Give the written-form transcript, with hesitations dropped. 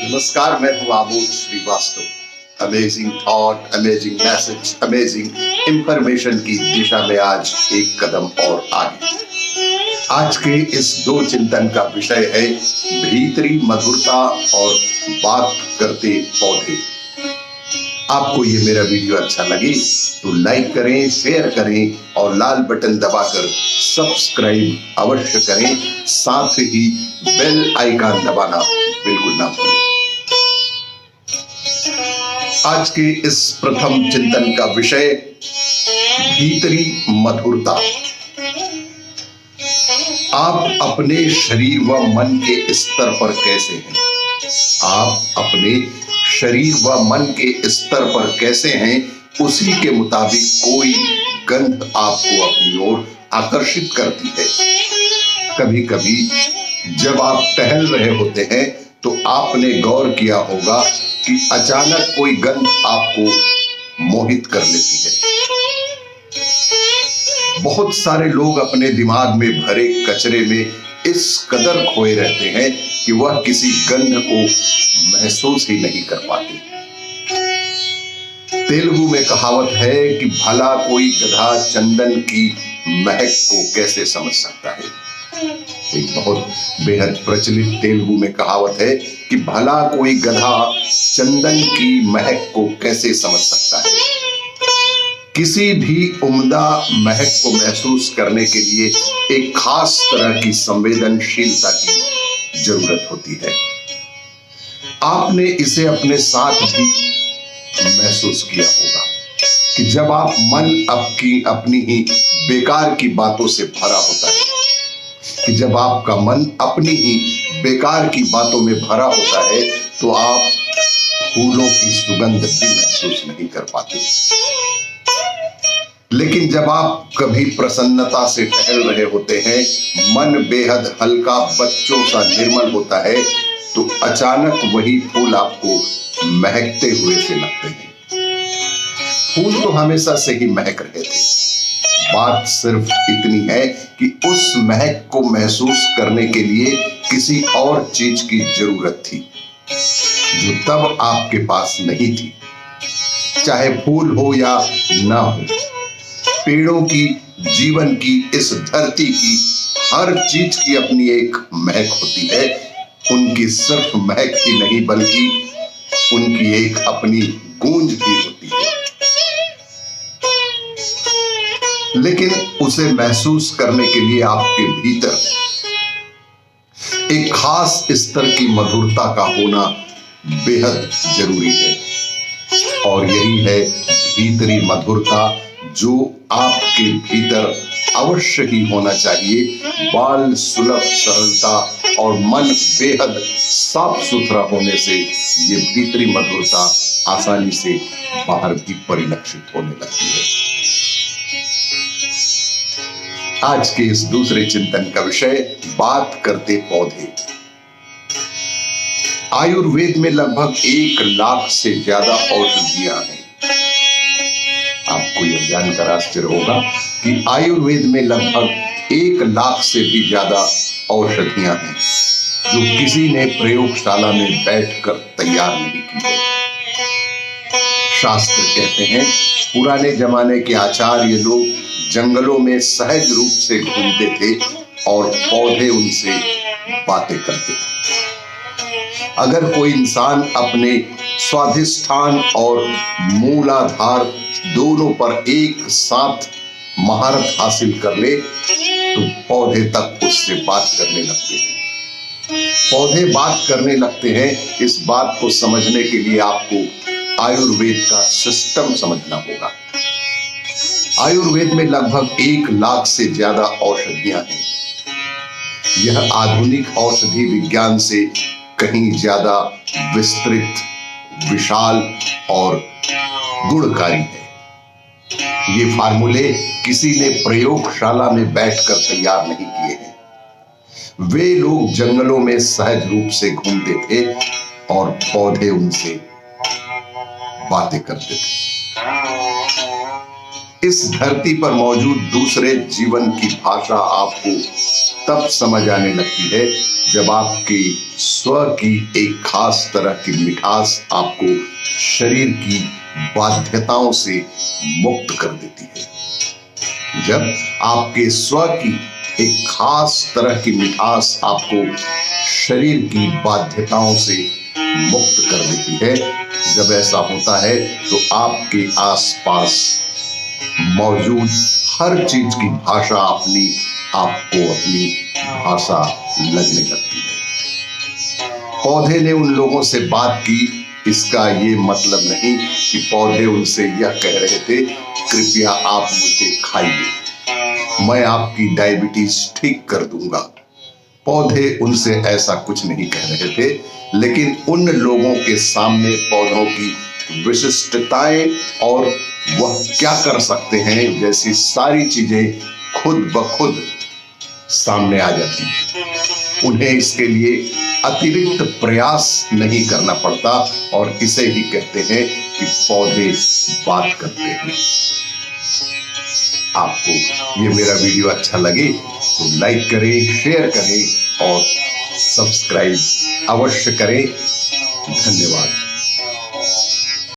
नमस्कार, मैं हूं Amod Shrivastava. Amazing thought, amazing message, amazing information की दिशा में आज एक कदम और आगे। आज के इस दो चिंतन का विषय है भीतरी मधुरता और बात करते पौधे। आपको ये मेरा वीडियो अच्छा लगे तो लाइक करें, शेयर करें और लाल बटन दबाकर सब्सक्राइब अवश्य करें। साथ ही बेल आइकन दबाना बिल्कुल ना भूलें। आज के इस प्रथम चिंतन का विषय भीतरी मधुरता। आप अपने शरीर व मन के स्तर पर कैसे हैं? आप अपने शरीर व मन के स्तर पर कैसे हैं, उसी के मुताबिक कोई गंध आपको अपनी ओर आकर्षित करती है। कभी कभी जब आप टहल रहे होते हैं तो आपने गौर किया होगा कि अचानक कोई गंध आपको मोहित कर लेती है। बहुत सारे लोग अपने दिमाग में भरे कचरे में इस कदर खोए रहते हैं कि वह किसी गंध को महसूस ही नहीं कर पाते। तेलुगु में कहावत है कि भला कोई गधा चंदन की महक को कैसे समझ सकता है। एक बहुत बेहद प्रचलित तेलुगु में कहावत है कि भला कोई गधा चंदन की महक को कैसे समझ सकता है। किसी भी उम्दा महक को महसूस करने के लिए एक खास तरह की संवेदनशीलता की जरूरत होती है। आपने इसे अपने साथ भी महसूस किया होगा कि जब आप मन अपनी ही बेकार की बातों से भरा होता है, कि जब आपका मन अपनी ही बेकार की बातों में भरा होता है तो आप फूलों की सुगंध भी महसूस नहीं कर पाते। लेकिन जब आप कभी प्रसन्नता से टहल रहे होते हैं, मन बेहद हल्का बच्चों सा निर्मल होता है, तो अचानक वही फूल आपको महकते हुए से लगते हैं। फूल तो हमेशा से ही महक रहे थे। बात सिर्फ इतनी है कि उस महक को महसूस करने के लिए किसी और चीज की जरूरत थी जो तब आपके पास नहीं थी। चाहे फूल हो या ना हो, पेड़ों की, जीवन की, इस धरती की हर चीज की अपनी एक महक होती है। उनकी सिर्फ महक ही नहीं बल्कि उनकी एक अपनी गूंज भी होती है। लेकिन उसे महसूस करने के लिए आपके भीतर एक खास स्तर की मधुरता का होना बेहद जरूरी है। और यही है भीतरी मधुरता, जो आपके भीतर अवश्य ही होना चाहिए। बाल सुलभ सरलता और मन बेहद साफ सुथरा होने से ये भीतरी मधुरता आसानी से बाहर भी परिलक्षित होने लगती है। आज के इस दूसरे चिंतन का विषय बात करते पौधे। आयुर्वेद में लगभग 1 लाख से ज्यादा औषधियां हैं। आपको यह जानकर आश्चर्य होगा कि आयुर्वेद में लगभग 1 लाख से भी ज्यादा औषधियां हैं जो किसी ने प्रयोगशाला में बैठकर तैयार नहीं की है। शास्त्र कहते हैं पुराने जमाने के आचार्य लोग जंगलों में सहज रूप से घूमते थे और पौधे उनसे बातें करते थे। अगर कोई इंसान अपने स्वाधिष्ठान और मूलाधार दोनों पर एक साथ महारत हासिल कर ले तो पौधे तक उससे बात करने लगते हैं। पौधे बात करने लगते हैं। इस बात को समझने के लिए आपको आयुर्वेद का सिस्टम समझना होगा। आयुर्वेद में लगभग 1 लाख से ज्यादा औषधियां हैं। यह आधुनिक औषधि विज्ञान से कहीं ज्यादा विस्तृत, विशाल और गुणकारी है। ये फार्मूले किसी ने प्रयोगशाला में बैठकर तैयार नहीं किए हैं। वे लोग जंगलों में सहज रूप से घूमते थे और पौधे उनसे बातें करते थे। इस धरती पर मौजूद दूसरे जीवन की भाषा आपको तब समझ आने लगती है जब आपके स्व की एक खास तरह की मिठास आपको शरीर की बाध्यताओं से मुक्त कर देती है। जब आपके स्व की एक खास तरह की मिठास आपको शरीर की बाध्यताओं से मुक्त कर देती है, जब ऐसा होता है तो आपके आसपास मौजूद हर चीज की भाषा आपको अपनी भाषा लगने लगती है। पौधे ने उन लोगों से बात की, इसका ये मतलब नहीं कि पौधे उनसे यह कह रहे थे कृपया आप मुझे खाइए, मैं आपकी डायबिटीज ठीक कर दूंगा। पौधे उनसे ऐसा कुछ नहीं कह रहे थे, लेकिन उन लोगों के सामने पौधों की विशिष्टताएं और वह क्या कर सकते हैं जैसी सारी चीजें खुद ब खुद सामने आ जाती हैं। उन्हें इसके लिए अतिरिक्त प्रयास नहीं करना पड़ता और इसे ही कहते हैं कि पौधे बात करते हैं। आपको ये मेरा वीडियो अच्छा लगे तो लाइक करें, शेयर करें और सब्सक्राइब अवश्य करें। धन्यवाद।